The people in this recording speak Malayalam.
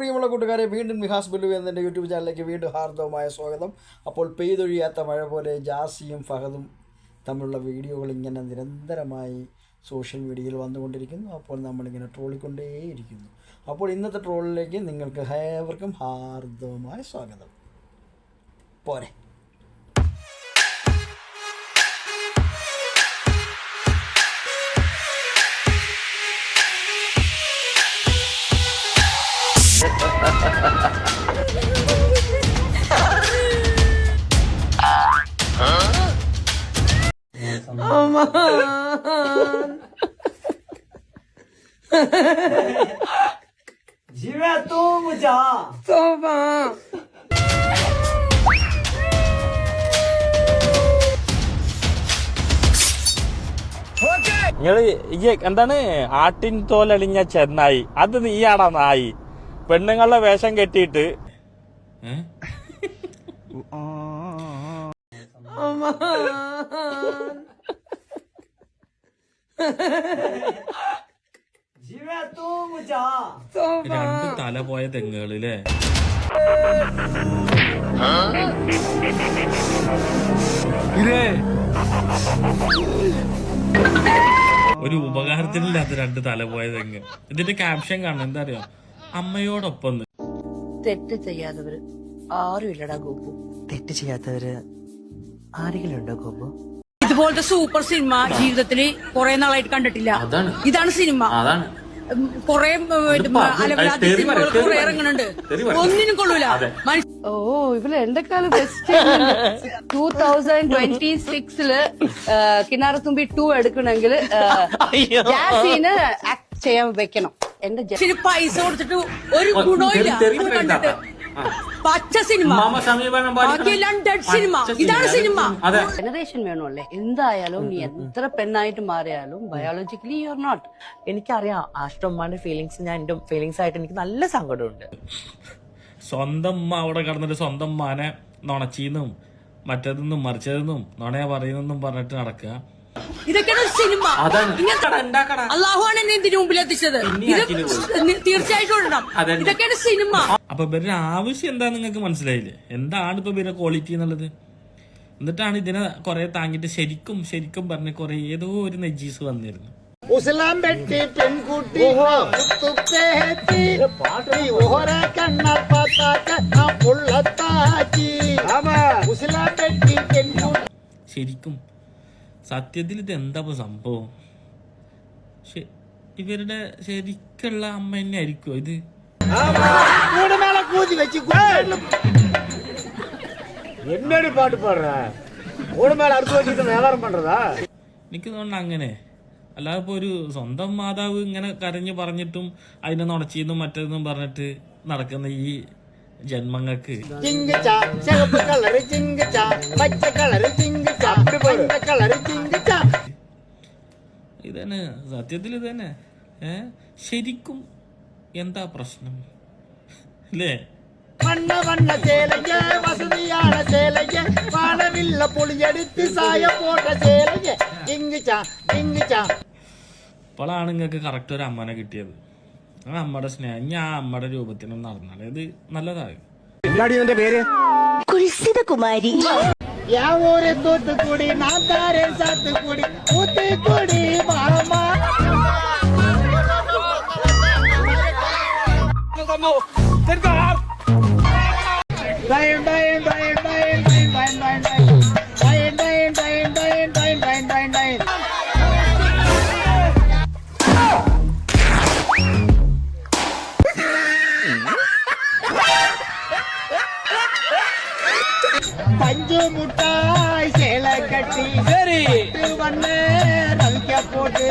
പ്രിയമുള്ള കൂട്ടുകാരെ, വീണ്ടും മിഹാസ് ബില്ലു എന്ന യൂട്യൂബ് ചാനലിലേക്ക് വീണ്ടും ഹാർദവമായ സ്വാഗതം. അപ്പോൾ പെയ്തൊഴിയാത്ത മഴ പോലെ ജാസിയും ഫഹദും തമ്മിലുള്ള വീഡിയോകൾ ഇങ്ങനെ നിരന്തരമായി സോഷ്യൽ മീഡിയയിൽ വന്നുകൊണ്ടിരിക്കുന്നു. അപ്പോൾ നമ്മളിങ്ങനെ ട്രോളിക്കൊണ്ടേയിരിക്കുന്നു. അപ്പോൾ ഇന്നത്തെ ട്രോളിലേക്ക് നിങ്ങൾക്ക് ഏവർക്കും ഹാർദവമായ സ്വാഗതം. പോരെ. 집에 또 오자. 또 봐. എന്താണ് ആട്ടിൻ തോലളിഞ്ഞ ചെന്നായി? അത് നീയാടാ നായി. പെണ്ണുങ്ങളുടെ വേഷം കെട്ടിയിട്ട് 집에 또 오자. രണ്ട് തല പോയ തെങ്ങുകളില്ലേ? ഒരു ഉപകാരത്തിനില്ലാത്ത രണ്ട് തല പോയ തെങ്ങ്. ഇതിന്റെ ക്യാപ്ഷൻ കാണാൻ എന്താ അറിയോ? അമ്മയോടൊപ്പം. തെറ്റ് ചെയ്യാത്തവര് ആരും ഇല്ലടാ ഗോപു. തെറ്റ് ചെയ്യാത്തവര് ആരെങ്കിലും ഉണ്ടോ ഗോപു? ഇതുപോലത്തെ സൂപ്പർ സിനിമ ജീവിതത്തിൽ കുറെ നാളായിട്ട് കണ്ടിട്ടില്ല. ഇതാണ് സിനിമ. കുറെ കുറെ ഇറങ്ങുന്നുണ്ട്, ഒന്നിനും കൊള്ളൂല. ഓ ഇവള് എന്തൊക്കെയാണ് ബെസ്റ്റ്. 2026 കിണാറത്തുമ്പി 2 എടുക്കണമെങ്കിൽ ജാസിനെ ആക്ട് ചെയ്യാൻ വെക്കണം. എന്റെ പൈസ കൊടുത്തിട്ട് ഒരു ഗുണമില്ല. കണ്ടിട്ട് പച്ച സിനിമ, ബാക്കിയെല്ലാം ഡെഡ് സിനിമ. ഇതാണ് സിനിമ. ജനറേഷൻ വേണമല്ലേ. എന്തായാലും നീ എത്ര പെണ്ണായിട്ട് മാറിയാലും ബയോളജിക്കലി യു ആർ നോട്ട്. എനിക്കറിയാം ആഷ്ടമ്മയുടെ ഫീലിങ്സ്. ഞാൻ എന്റെ ഫീലിങ്സ് ആയിട്ട് എനിക്ക് നല്ല സങ്കടമുണ്ട്. സ്വന്തം ഉമ്മ അവിടെ കിടന്നിട്ട് സ്വന്തം ഉമ്മാനെ നുണച്ചീന്നും മറ്റേതെന്നും മറിച്ചതെന്നും നുണയാ പറയുന്നെന്നും പറഞ്ഞിട്ട് നടക്കുക. ഇതൊക്കെയാണ് സിനിമ. അള്ളാഹുവാണ് എന്നെ ഇതിന് മുമ്പിൽ എത്തിച്ചത്. ഇത് തീർച്ചയായിട്ടും ഇടണം. ഇതൊക്കെയാണ് സിനിമ. അപ്പൊ ഇവരുടെ ആവശ്യം എന്താ നിങ്ങൾക്ക് മനസ്സിലായില്ലേ? എന്താണ് ഇപ്പൊ ഇവരുടെ ക്വാളിറ്റി എന്നുള്ളത്? എന്നിട്ടാണ് ഇതിനെ കുറെ താങ്ങിട്ട് ശരിക്കും ശരിക്കും പറഞ്ഞ കുറെ ഏതോ ഒരു നജീസ് വന്നിരുന്നു. ഉസ്ലാം പെട്ടി പെൺകുട്ടി ശരിക്കും സത്യത്തിൽ ഇത് എന്താ സംഭവം? ഇവരുടെ ശരിക്കുള്ള അമ്മ തന്നെ ആയിരിക്കുമോ ഇത്? എന്നോട് പാട്ട് പാടുற മേലെ അടുത്ത് വെച്ചിട്ട് വ്യാപാരം പண்றதா? എനിക്ക് തോന്നുന്നു അങ്ങനെ. അല്ലാതെ ഇപ്പൊ ഒരു സ്വന്തം മാതാവ് ഇങ്ങനെ കരഞ്ഞു പറഞ്ഞിട്ടും അതിനെ നുണച്ചീന്നും മറ്റേന്നും പറഞ്ഞിട്ട് നടക്കുന്ന ഈ ജന്മങ്ങൾക്ക് ഇതന്നെ സത്യത്തിൽ ഇതന്നെ. ശരിക്കും എന്താ പ്രശ്നം അല്ലേ? വണ്ണ വണ്ണ ചേലയ്ക്ക് വസതിയാണ് ചേലയ്ക്ക് പാടവില്ല പൊളിയെടുത്ത് സായ പോട്ട ചേലയ്ക്ക് ഇപ്പോഴാണ് നിങ്ങൾക്ക് കറക്റ്റ് ഒരു അമ്മനെ കിട്ടിയത്. അമ്മയുടെ സ്നേഹം ഞാൻ അമ്മയുടെ രൂപത്തിനും നടന്നാൽ ഇത് നല്ലതാകും. എന്താ പേര്? കുൽസിതകുമാരി. യാവൂര് തൂത്തുക്കുടി നാട്ടാരെ സാത്തുക്കുടി ഊത്തിക്കുടി മാമ. பஞ்சு முட்டாய் சேலை கட்டி வண்ண நவிக்க போட்டு